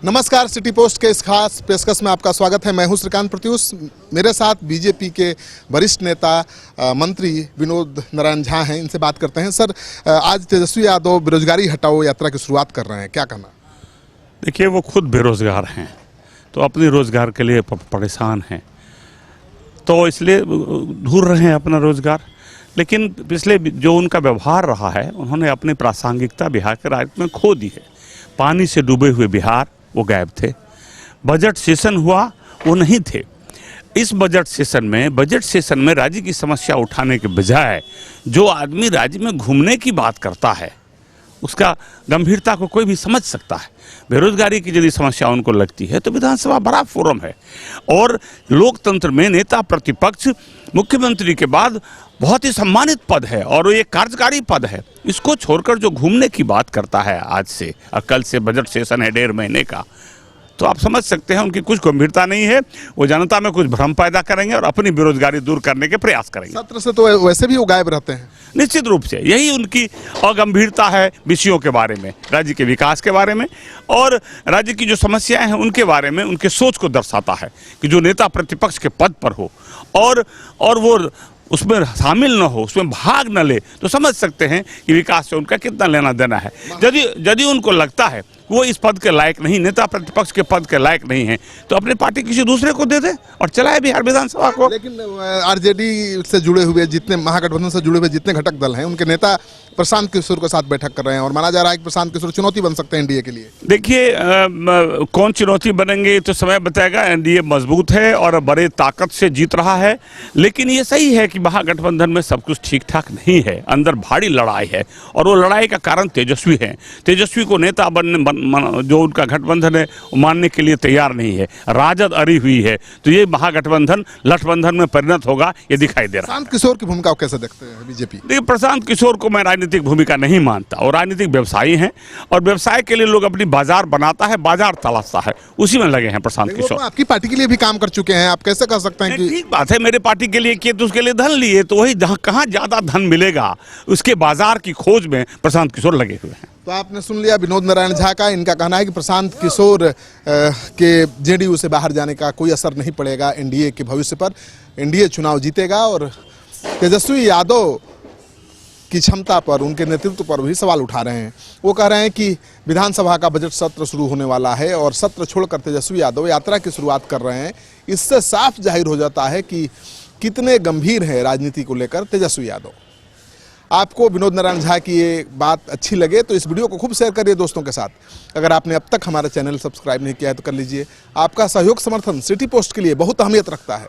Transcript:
नमस्कार, city post के इस खास पेशकश में आपका स्वागत है। मैं हूं श्रीकांत प्रत्युष। मेरे साथ बीजेपी के वरिष्ठ नेता मंत्री विनोद नारायण झा हैं। इनसे बात करते हैं। सर, आज तेजस्वी यादव बेरोजगारी हटाओ यात्रा की शुरुआत कर रहे हैं, क्या कहना? देखिए, वो खुद बेरोजगार हैं तो अपने रोजगार के लिए परेशान हैं, तो इसलिए ढूंढ रहे हैं अपना रोजगार। लेकिन पिछले जो उनका व्यवहार रहा है, उन्होंने अपनी प्रासंगिकता बिहार के राज्य में खो दी है। पानी से डूबे हुए बिहार, वो गायब थे। बजट सेशन हुआ, वो नहीं थे। इस बजट सेशन में राज्य की समस्या उठाने के बजाय जो आदमी राज्य में घूमने की बात करता है, उसका गंभीरता को कोई भी समझ सकता है। बेरोजगारी की यदि समस्या उनको लगती है तो विधानसभा बड़ा फोरम है, और लोकतंत्र में नेता प्रतिपक्ष मुख्यमंत्री के बाद बहुत ही सम्मानित पद है और ये कार्यकारी पद है। इसको छोड़कर जो घूमने की बात करता है आज से, और कल से बजट सेशन है 1.5 महीने का, तो आप समझ सकते हैं उनकी कुछ गंभीरता नहीं है। वो जनता में कुछ भ्रम पैदा करेंगे और अपनी बेरोजगारी दूर करने के प्रयास करेंगे। सत्र से तो वैसे भी वो गायब रहते हैं। निश्चित रूप से यही उनकी अगंभीरता है विषयों के बारे में, राज्य के विकास के बारे में और राज्य की जो समस्याएं हैं उनके बारे में उनके सोच को दर्शाता है कि जो नेता प्रतिपक्ष के पद पर हो और वो उसमें शामिल न हो, उसमें भाग न ले, तो समझ सकते हैं कि विकास से उनका कितना लेना देना है। यदि उनको लगता है वो इस पद के लायक नहीं, नेता प्रतिपक्ष के पद के लायक नहीं है, तो अपनी पार्टी किसी दूसरे को दे दे और चलाए बिहार विधानसभा को। लेकिन आरजेडी से जुड़े हुए जितने, महागठबंधन से जुड़े हुए जितने घटक दल हैं, उनके नेता प्रशांत किशोर के साथ बैठक कर रहे हैं और माना जा रहा है कि प्रशांत किशोर चुनौती बन सकते हैं एनडीए के लिए। देखिए, कौन चुनौती बनेंगे तो समय बताएगा। एनडीए मजबूत है और बड़े ताकत से जीत रहा है, लेकिन ये सही है कि महागठबंधन में सब कुछ ठीक ठाक नहीं है, अंदर भारी लड़ाई है और वो लड़ाई का कारण तेजस्वी है। तेजस्वी को नेता जो उनका गठबंधन है वो मानने के लिए तैयार नहीं है। राजद अड़ी हुई है, तो ये महागठबंधन लठबंधन में परिणत होगा, ये दिखाई दे रहा है। प्रशांत किशोर की भूमिका कैसे देखते हैं बीजेपी? देखिए, प्रशांत किशोर को मैं राजनीतिक भूमिका नहीं मानता, और राजनीतिक व्यवसायी हैं और व्यवसाय के लिए लोग अपनी बाजार बनाता है, बाजार तलाशता है, उसी में लगे हैं प्रशांत किशोर। आपकी पार्टी के लिए भी काम कर चुके हैं, आप कैसे कह सकते हैं कि? ठीक बात है, मेरे पार्टी के लिए किए तो उसके लिए धन लिए, तो वही जहाँ कहाँ ज्यादा धन मिलेगा उसके बाजार की खोज में प्रशांत किशोर लगे हुए हैं। तो आपने सुन लिया विनोद नारायण झा का। इनका कहना है कि प्रशांत किशोर के जेडीयू से बाहर जाने का कोई असर नहीं पड़ेगा एनडीए के भविष्य पर। एनडीए चुनाव जीतेगा और तेजस्वी यादव की क्षमता पर, उनके नेतृत्व पर भी सवाल उठा रहे हैं। वो कह रहे हैं कि विधानसभा का बजट सत्र शुरू होने वाला है और सत्र छोड़कर तेजस्वी यादव यात्रा की शुरुआत कर रहे हैं। इससे साफ जाहिर हो जाता है कि कितने गंभीर है राजनीति को लेकर तेजस्वी यादव। आपको विनोद नारायण झा की ये बात अच्छी लगे तो इस वीडियो को खूब शेयर करिए दोस्तों के साथ। अगर आपने अब तक हमारा चैनल सब्सक्राइब नहीं किया है तो कर लीजिए। आपका सहयोग समर्थन सिटी पोस्ट के लिए बहुत अहमियत रखता है।